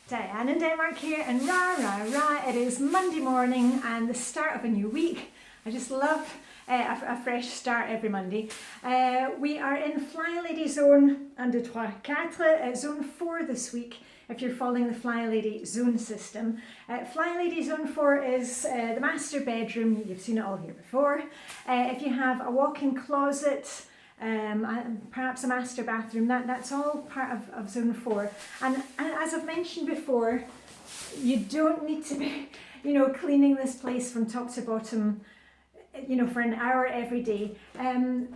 Diane in Denmark here, and it is Monday morning and the start of a new week. I just love a fresh start every Monday. We are in Flylady Zone 1, 2, 3, 4, Zone 4 this week, if you're following the Flylady Zone system. Flylady Zone 4 is the master bedroom. You've seen it all here before. If you have a walk-in closet, perhaps a master bathroom, that's all part of Zone 4. And as I've mentioned before, you don't need to be, cleaning this place from top to bottom, for an hour every day. And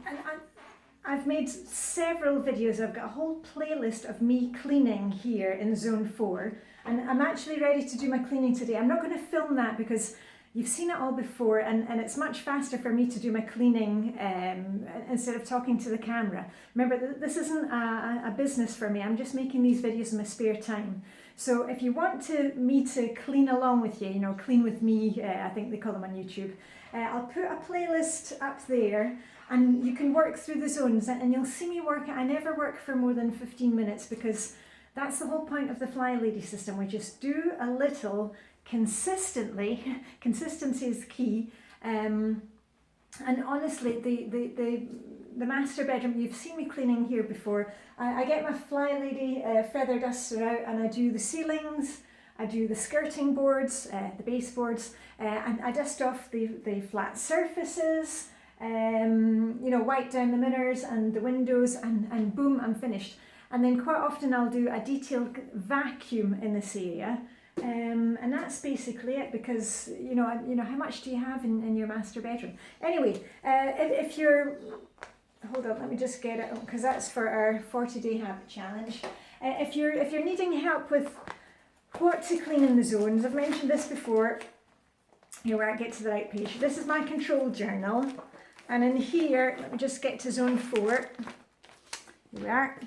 I've made several videos. I've got a whole playlist of me cleaning here in Zone 4. And I'm actually ready to do my cleaning today. I'm not going to film that because you've seen it all before, and it's much faster for me to do my cleaning instead of talking to the camera. Remember, this isn't a business for me. I'm just making these videos in my spare time. So if you want me to clean along with you, clean with me, I think they call them on YouTube, I'll put a playlist up there and you can work through the zones, and you'll see me work. I never work for more than 15 minutes because that's the whole point of the Flylady system. We just do a little consistently. Consistency is key. And honestly, the master bedroom, you've seen me cleaning here before. I get my Flylady feather duster out and I do the ceilings, I do the skirting boards, the baseboards, and I dust off the flat surfaces, wipe down the mirrors and the windows, and boom, I'm finished. And then quite often I'll do a detailed vacuum in this area. And that's basically it, because how much do you have in your master bedroom? Anyway, if you're, hold on, let me just get it, because that's for our 40-day habit challenge. If you're needing help with what to clean in the zones, I've mentioned this before. Here, where I get to the right page. This is my control journal, and in here, let me just get to Zone 4. Here we are.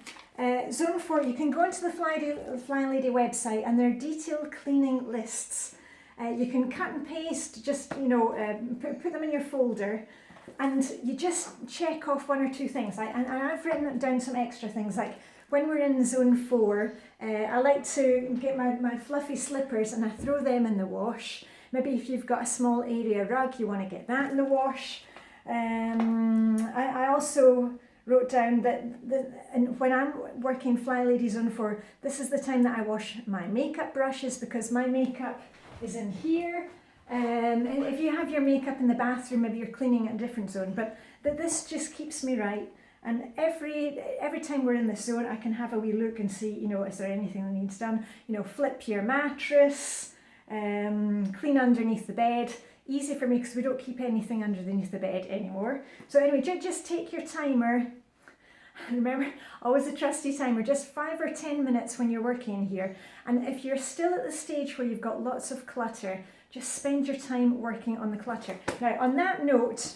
Zone 4, you can go into the Flylady website and there are detailed cleaning lists. You can cut and paste, just, put them in your folder, and you just check off one or two things. And I've written down some extra things, like when we're in Zone 4, I like to get my fluffy slippers and I throw them in the wash. Maybe if you've got a small area rug, you want to get that in the wash. I also wrote down that when I'm working Flylady Zone 4, this is the time that I wash my makeup brushes, because my makeup is in here. And if you have your makeup in the bathroom, maybe you're cleaning at a different zone, but this just keeps me right. And every time we're in this zone, I can have a wee look and see, is there anything that needs done? Flip your mattress, clean underneath the bed. Easy for me because we don't keep anything underneath the bed anymore. So anyway, just take your timer. Remember, always a trusty timer, just 5 or 10 minutes when you're working here. And if you're still at the stage where you've got lots of clutter, just spend your time working on the clutter. Now, on that note,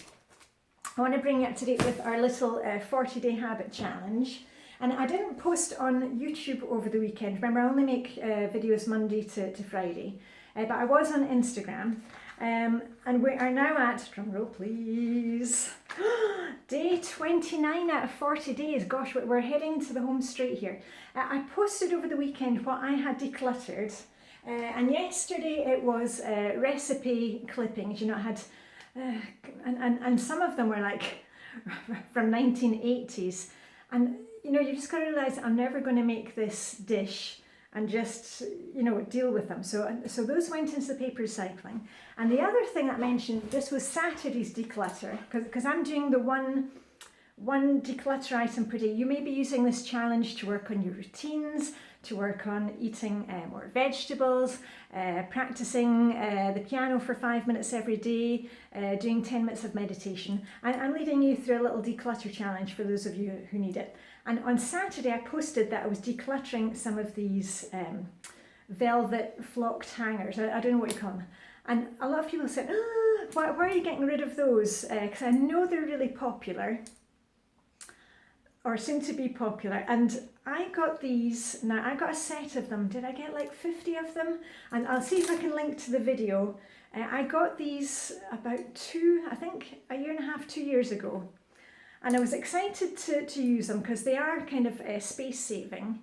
I want to bring you up to date with our little 40-day habit challenge. And I didn't post on YouTube over the weekend. Remember, I only make videos Monday to Friday. But I was on Instagram. And we are now at, drumroll please, day 29 out of 40 days. Gosh, we're heading into the home straight here. I posted over the weekend what I had decluttered, and yesterday it was recipe clippings. I had, and some of them were like from 1980s, and you just got to realise I'm never going to make this dish and just, deal with them. So those went into the paper recycling. And the other thing I mentioned, this was Saturday's declutter, because I'm doing the one declutter item per day. You may be using this challenge to work on your routines, to work on eating more vegetables, practicing the piano for 5 minutes every day, doing 10 minutes of meditation. And I'm leading you through a little declutter challenge for those of you who need it. And on Saturday, I posted that I was decluttering some of these velvet flocked hangers. I don't know what you call them. And a lot of people said, why are you getting rid of those? Because I know they're really popular, or soon to be popular. And I got these, now I got a set of them. Did I get like 50 of them? And I'll see if I can link to the video. I got these about a year and a half, 2 years ago. And I was excited to use them because they are kind of space saving.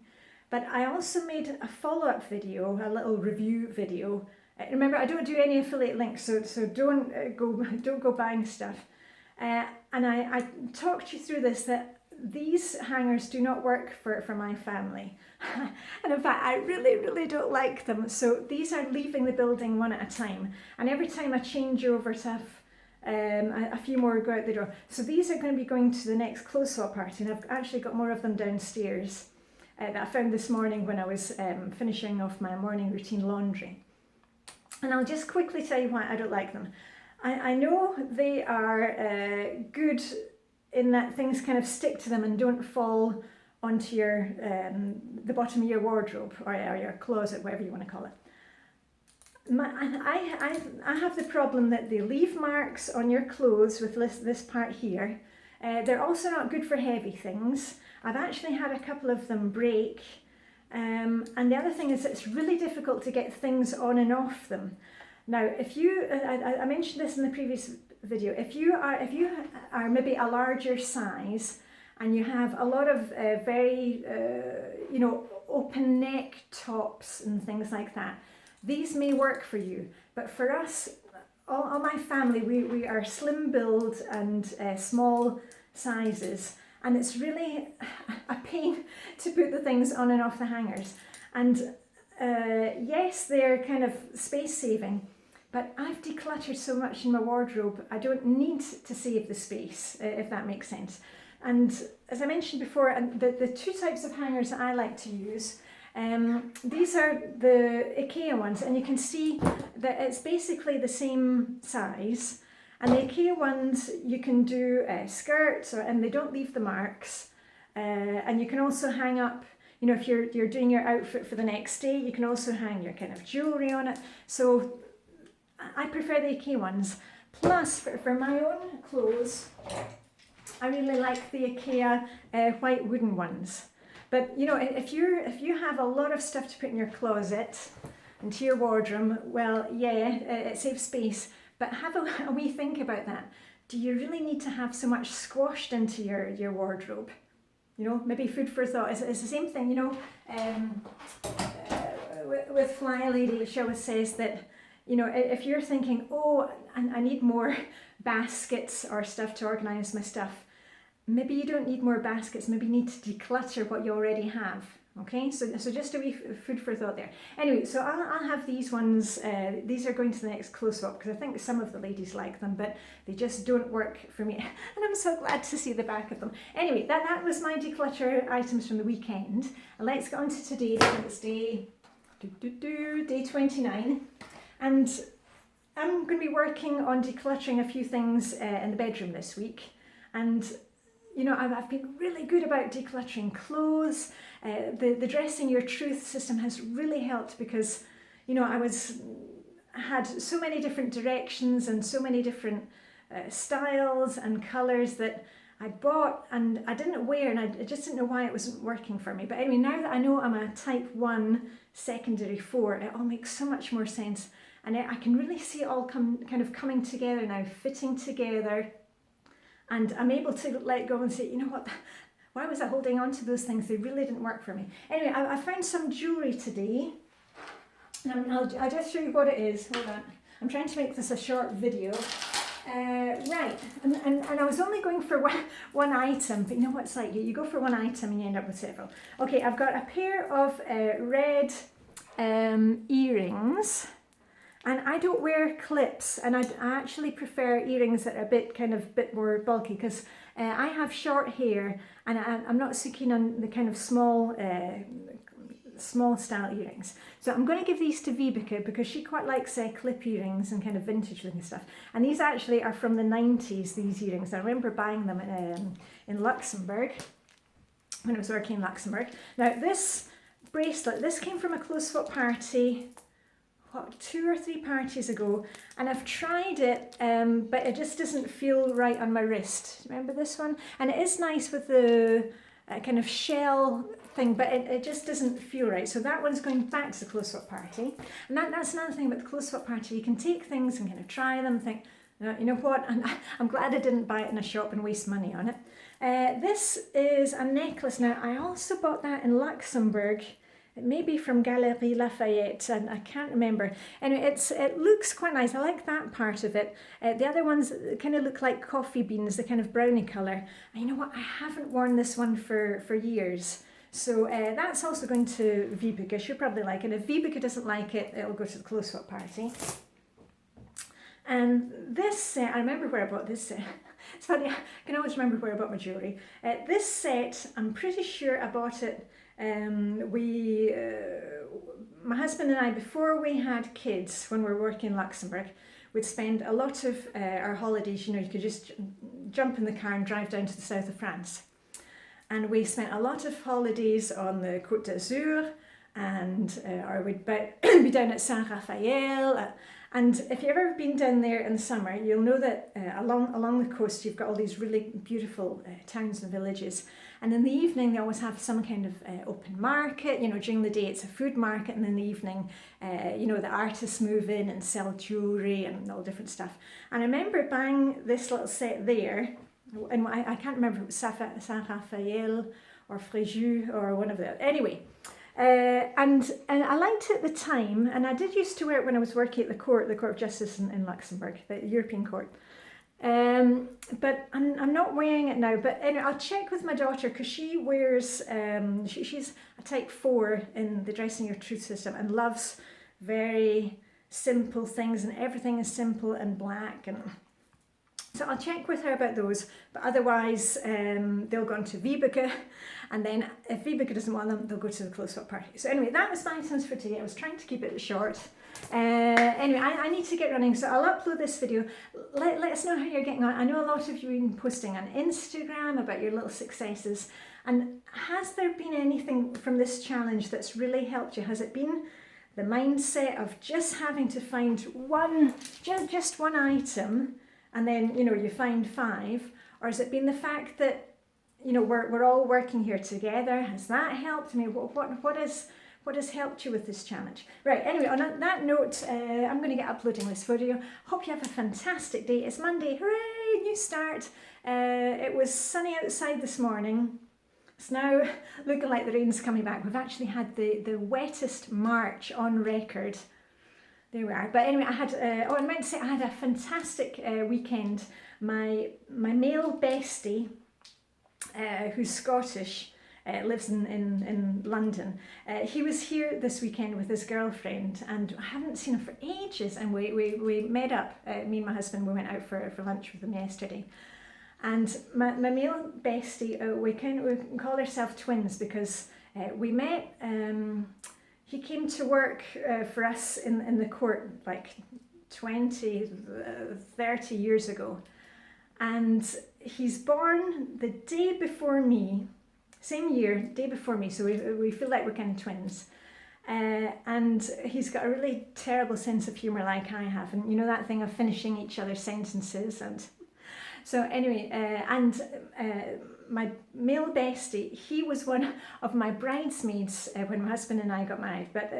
But I also made a follow-up video, a little review video. Remember, I don't do any affiliate links, so don't go buying stuff. And I talked you through this, that these hangers do not work for my family. And in fact, I really don't like them. So these are leaving the building one at a time. And every time I change over to have a few more go out the door. So these are going to be going to the next clothes swap party, and I've actually got more of them downstairs that I found this morning when I was finishing off my morning routine laundry. And I'll just quickly tell you why I don't like them. I know they are good in that things kind of stick to them and don't fall onto your the bottom of your wardrobe or your closet, whatever you want to call it. I have the problem that they leave marks on your clothes with this part here. They're also not good for heavy things. I've actually had a couple of them break. And the other thing is it's really difficult to get things on and off them. Now, if you, I mentioned this in the previous video, if you are maybe a larger size and you have a lot of very, open neck tops and things like that, these may work for you. But for us, all my family, we are slim build and small sizes. And it's really a pain to put the things on and off the hangers. And yes, they're kind of space saving, but I've decluttered so much in my wardrobe, I don't need to save the space, if that makes sense. And as I mentioned before, the two types of hangers that I like to use, these are the IKEA ones, and you can see that it's basically the same size. And the IKEA ones, you can do skirts, and they don't leave the marks. And you can also hang up, if you're doing your outfit for the next day, you can also hang your kind of jewellery on it. So I prefer the IKEA ones. Plus, for my own clothes, I really like the IKEA white wooden ones. But if you have a lot of stuff to put in your closet, into your wardrobe, well, yeah, it saves space. But have a wee think about that. Do you really need to have so much squashed into your wardrobe? Maybe food for thought. It's the same thing, with Flylady, she always says that, if you're thinking, oh, I need more baskets or stuff to organise my stuff, maybe you don't need more baskets, maybe you need to declutter what you already have. Okay, so just a wee food for thought there. Anyway, so I'll have these ones, these are going to the next close up because I think some of the ladies like them, but they just don't work for me. And I'm so glad to see the back of them. Anyway, that was my declutter items from the weekend. And let's get on to today. It's day 29. And I'm going to be working on decluttering a few things in the bedroom this week. And I've been really good about decluttering clothes. The Dressing Your Truth system has really helped because, I had so many different directions and so many different styles and colours that I bought and I didn't wear, and I just didn't know why it wasn't working for me. But anyway, now that I know I'm a type 1 secondary 4, it all makes so much more sense. And I can really see it all kind of coming together now, fitting together. And I'm able to let go and say, you know what, why was I holding on to those things? They really didn't work for me. Anyway, I found some jewellery today. And I'll just show you what it is. Hold on. I'm trying to make this a short video. Right, and I was only going for one item, but you know what it's like, you go for one item and you end up with several. Okay, I've got a pair of red earrings. And I don't wear clips, and I actually prefer earrings that are a bit more bulky because I have short hair, and I'm not so keen on the kind of small style earrings. So I'm going to give these to Vibeke because she quite likes clip earrings and kind of vintage looking stuff. And these actually are from the 90s, these earrings. I remember buying them in Luxembourg when I was working in Luxembourg. Now this bracelet, this came from a close swap party 2 or 3 parties ago, and I've tried it, but it just doesn't feel right on my wrist. Remember this one? And it is nice with the kind of shell thing, but it just doesn't feel right. So that one's going back to the close swap party. And that's another thing about the close swap party. You can take things and kind of try them, think, you know what, and I'm glad I didn't buy it in a shop and waste money on it. This is a necklace. Now, I also bought that in Luxembourg It may be from Galeries Lafayette, and I can't remember. Anyway, it looks quite nice. I like that part of it. The other ones kind of look like coffee beans, the kind of browny colour. And you know what? I haven't worn this one for years. So that's also going to Vibeke. She'll probably like it. If Vibeke doesn't like it, it'll go to the close-up party. And this set, I remember where I bought this set. It's funny, I can always remember where I bought my jewellery. This set, I'm pretty sure I bought it. My husband and I, before we had kids, when we were working in Luxembourg, we'd spend a lot of our holidays, you know, you could just jump in the car and drive down to the south of France. And we spent a lot of holidays on the Côte d'Azur, and or we'd be down at Saint Raphael. And if you've ever been down there in the summer, you'll know that along the coast you've got all these really beautiful towns and villages. And in the evening they always have some kind of open market. You know, during the day it's a food market, and in the evening, you know, the artists move in and sell jewellery and all different stuff. And I remember buying this little set there, and I can't remember if it was Saint Raphael or Fréjus or one of them. Anyway. And I liked it at the time, and I did used to wear it when I was working at the Court of Justice in Luxembourg, the European Court. But I'm not wearing it now. But anyway, I'll check with my daughter, because she wears, she's a type 4 in the Dressing Your Truth system and loves very simple things, and everything is simple and black. And so I'll check with her about those, but otherwise they'll go on to Vibeke, and then if Vibeke doesn't want them, they'll go to the close-up party. So anyway, that was my items for today. I was trying to keep it short. Anyway, I need to get running, so I'll upload this video. Let us know how you're getting on. I know a lot of you have been posting on Instagram about your little successes, and has there been anything from this challenge that's really helped you? Has it been the mindset of just having to find just one item, and then, you know, you find 5, or has it been the fact that, you know, we're all working here together? Has that helped? I mean, what has helped you with this challenge? Right, anyway, on that note, I'm going to get uploading this video. Hope you have a fantastic day. It's Monday, hooray, new start. It was sunny outside this morning. It's now looking like the rain's coming back. We've actually had the wettest March on record. There we are. But anyway, I meant to say I had a fantastic weekend. My male bestie, who's Scottish, lives in London. He was here this weekend with his girlfriend, and I haven't seen him for ages. And we met up, me and my husband, we went out for lunch with him yesterday. And my male bestie, we call ourselves twins, because we met. He came to work for us in the court like 20, 30 years ago. And he's born the day before me, same year, day before me, so we feel like we're kind of twins. And he's got a really terrible sense of humour like I have. And you know that thing of finishing each other's sentences. And so anyway, my male bestie, he was one of my bridesmaids when my husband and I got married. But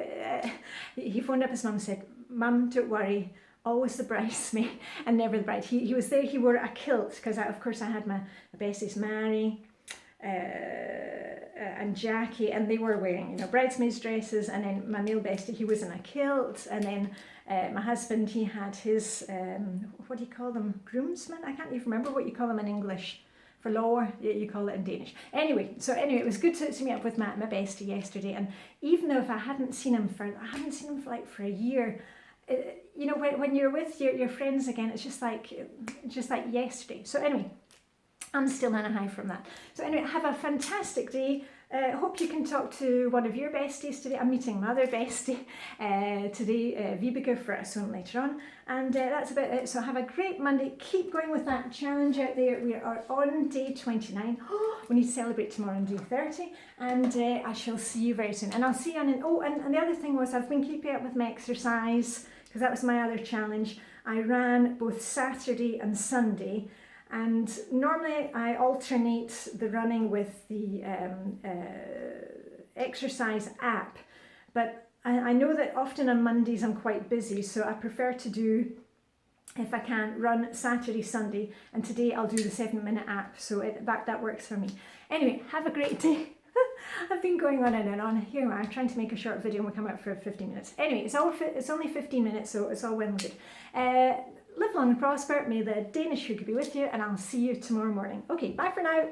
he phoned up his mum and said, "Mum, don't worry, always the bridesmaid and never the bride." He was there, he wore a kilt, because of course I had my besties Mary and Jackie, and they were wearing, you know, bridesmaids dresses. And then my male bestie, he was in a kilt. And then my husband, he had his, what do you call them, groomsmen? I can't even remember what you call them in English. For law, you call it in Danish. Anyway, it was good to meet up with my bestie yesterday. And even though if I hadn't seen him for for a year, you know, when you're with your friends again, it's just like yesterday. So anyway, I'm still on a high from that. So anyway, have a fantastic day. Hope you can talk to one of your besties today. I'm meeting my other bestie today, Vibeke, for a swim later on. And that's about it. So have a great Monday. Keep going with that challenge out there. We are on day 29. We need to celebrate tomorrow on day 30. And I shall see you very soon. And I'll see you on and the other thing was, I've been keeping up with my exercise, because that was my other challenge. I ran both Saturday and Sunday. And normally I alternate the running with the exercise app, but I know that often on Mondays I'm quite busy, so I prefer to do, if I can, run Saturday, Sunday, and today I'll do the 7-minute app, so that works for me. Anyway, have a great day. I've been going on and on. Here I'm trying to make a short video and we'll come out for 15 minutes. Anyway, it's only 15 minutes, so it's all well and good. Live long and prosper. May the Danish sugar be with you, and I'll see you tomorrow morning. Okay, bye for now.